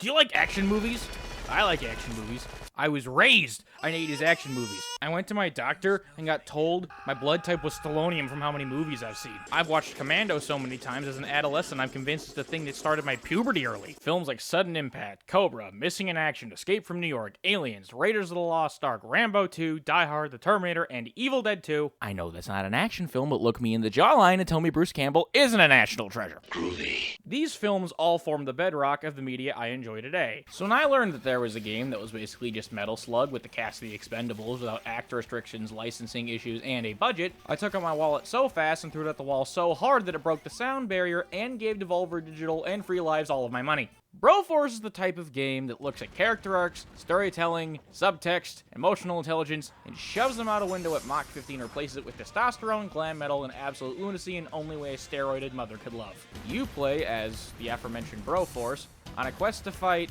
Do you like action movies? I like action movies. I was raised on 80s action movies. I went to my doctor and got told my blood type was Stallonium from how many movies I've seen. I've watched Commando so many times as an adolescent, I'm convinced it's the thing that started my puberty early. Films like Sudden Impact, Cobra, Missing in Action, Escape from New York, Aliens, Raiders of the Lost Ark, Rambo 2, Die Hard, The Terminator, and Evil Dead 2. I know that's not an action film, but look me in the jawline and tell me Bruce Campbell isn't a national treasure. Groovy. These films all form the bedrock of the media I enjoy today. So when I learned that there was a game that was basically just Metal Slug with the cast of the Expendables without actor restrictions, licensing issues, and a budget, I took out my wallet so fast and threw it at the wall so hard that it broke the sound barrier and gave DevolverDigital and Free Lives all of my money. Broforce is the type of game that looks at character arcs, storytelling, subtext, emotional intelligence, and shoves them out a window at Mach 15 or replaces it with testosterone, glam metal, and absolute lunacy in only way a steroided mother could love. You play as the aforementioned Broforce on a quest to fight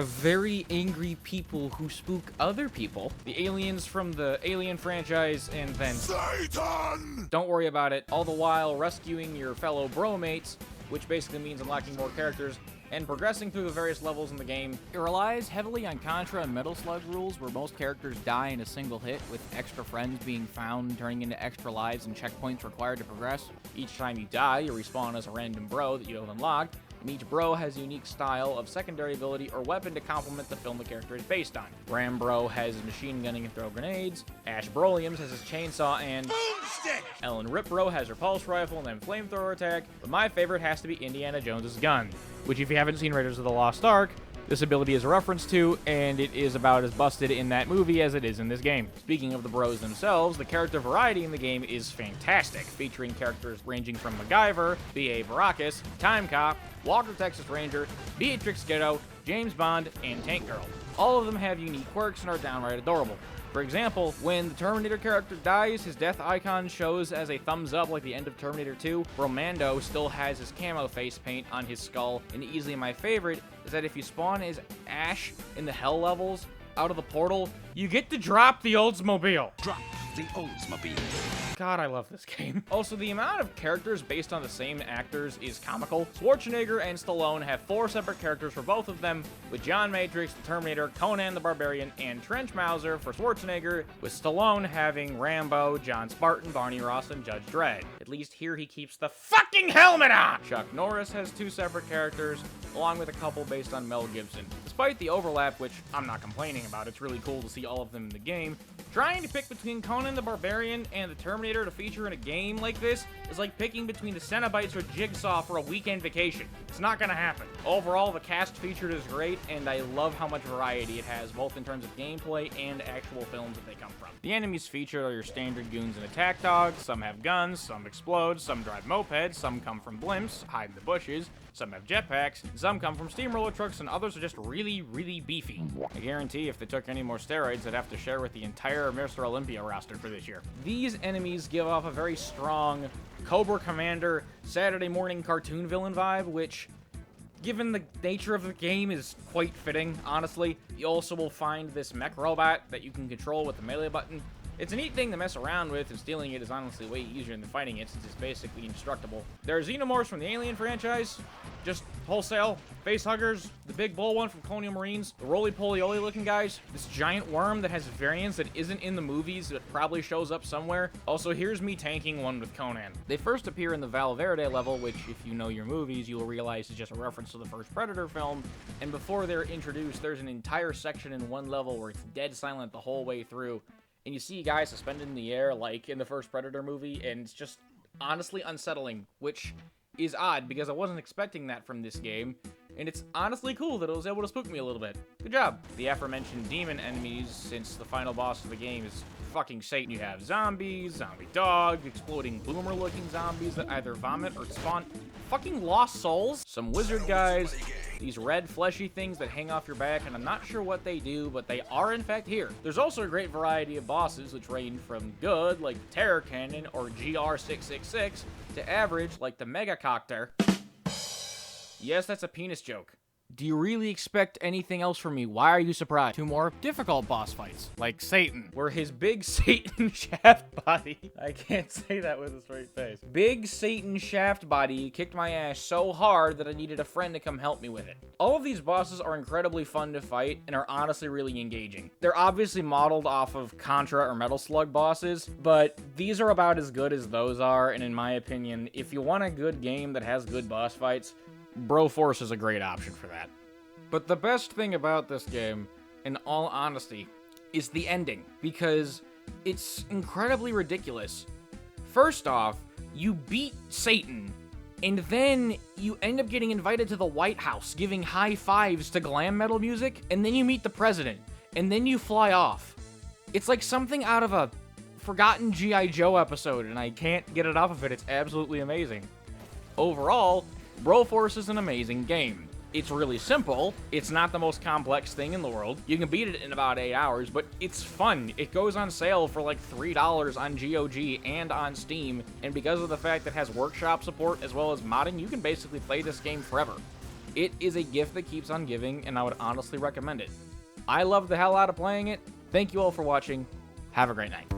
very angry people who spook other people. The aliens from the Alien franchise, and then Satan! Don't worry about it, all the while rescuing your fellow bromates, which basically means unlocking more characters and progressing through the various levels in the game. It relies heavily on Contra and Metal Slug rules, where most characters die in a single hit, with extra friends being found, turning into extra lives and checkpoints required to progress. Each time you die, you respawn as a random bro that you have unlocked, and each bro has a unique style of secondary ability or weapon to complement the film the character is based on. Rambo has his machine gunning and throw grenades, Ash Broliums has his chainsaw and Boomstick! Ellen Ripbro has her pulse rifle and then flamethrower attack, but my favorite has to be Indiana Jones's gun, which if you haven't seen Raiders of the Lost Ark, this ability is a reference to, and it is about as busted in that movie as it is in this game. Speaking of the bros themselves, the character variety in the game is fantastic, featuring characters ranging from MacGyver, B.A. Baracus, Time Cop, Walker Texas Ranger, Beatrix Kiddo, James Bond, and Tank Girl. All of them have unique quirks and are downright adorable. For example, when the Terminator character dies, his death icon shows as a thumbs up like the end of Terminator 2. Commando still has his camo face paint on his skull, and easily my favorite is that if you spawn as Ash in the Hell levels out of the portal, you get to drop the Oldsmobile. Drop the Oldsmobile. God, I love this game. Also, the amount of characters based on the same actors is comical. Schwarzenegger and Stallone have 4 separate characters for both of them, with John Matrix, the Terminator, Conan the Barbarian, and Trench Mauser for Schwarzenegger, with Stallone having Rambo, John Spartan, Barney Ross, and Judge Dredd. At least here he keeps the fucking helmet on! Chuck Norris has 2 separate characters, along with a couple based on Mel Gibson. Despite the overlap, which I'm not complaining about, it's really cool to see all of them in the game, trying to pick between Conan the Barbarian and the Terminator to feature in a game like this is like picking between the Cenobites or Jigsaw for a weekend vacation. It's not gonna happen. Overall, the cast featured is great, and I love how much variety it has, both in terms of gameplay and actual films that they come from. The enemies featured are your standard goons and attack dogs. Some have guns, some explode, some drive mopeds, some come from blimps, hide in the bushes, some have jetpacks, some come from steamroller trucks, and others are just really, really beefy. I guarantee if they took any more steroids, they'd have to share with the entire Mr. Olympia roster for this year. These enemies give off a very strong Cobra Commander Saturday morning cartoon villain vibe, which, given the nature of the game, is quite fitting, honestly. You also will find this mech robot that you can control with the melee button. It's a neat thing to mess around with, and stealing it is honestly way easier than fighting it, since it's basically indestructible. There are Xenomorphs from the Alien franchise, just wholesale. Facehuggers, the big bull one from Colonial Marines, the roly-poly-oly looking guys, this giant worm that has variants that isn't in the movies that probably shows up somewhere. Also, here's me tanking one with Conan. They first appear in the Valverde level, which, if you know your movies, you'll realize is just a reference to the first Predator film. And before they're introduced, there's an entire section in one level where it's dead silent the whole way through. And you see guys suspended in the air like in the first Predator movie, and it's just honestly unsettling, which is odd because I wasn't expecting that from this game, and it's honestly cool that it was able to spook me a little bit. Good job. The aforementioned demon enemies, since the final boss of the game is fucking Satan, you have zombies, zombie dogs, exploding boomer-looking zombies that either vomit or spawn fucking lost souls, some wizard guys, these red fleshy things that hang off your back, and I'm not sure what they do, but they are in fact here. There's also a great variety of bosses, which range from good, like the Terror Cannon or GR666, to average, like the Megacopter. Yes, that's a penis joke. Do you really expect anything else from me? Why are you surprised? 2 more difficult boss fights, like Satan, where his big Satan shaft body, I can't say that with a straight face. Big Satan shaft body kicked my ass so hard that I needed a friend to come help me with it. All of these bosses are incredibly fun to fight and are honestly really engaging. They're obviously modeled off of Contra or Metal Slug bosses, but these are about as good as those are, and in my opinion, if you want a good game that has good boss fights, Broforce is a great option for that. But the best thing about this game, in all honesty, is the ending, because it's incredibly ridiculous. First off, you beat Satan, and then you end up getting invited to the White House, giving high fives to glam metal music, and then you meet the president, and then you fly off. It's like something out of a forgotten G.I. Joe episode, and I can't get it off of it. It's absolutely amazing. Overall, Broforce is an amazing game. It's really simple. It's not the most complex thing in the world. You can beat it in about 8 hours, but it's fun. It goes on sale for like $3 on GOG and on Steam, and because of the fact that it has workshop support as well as modding, you can basically play this game forever. It is a gift that keeps on giving, and I would honestly recommend it. I love the hell out of playing it. Thank you all for watching. Have a great night.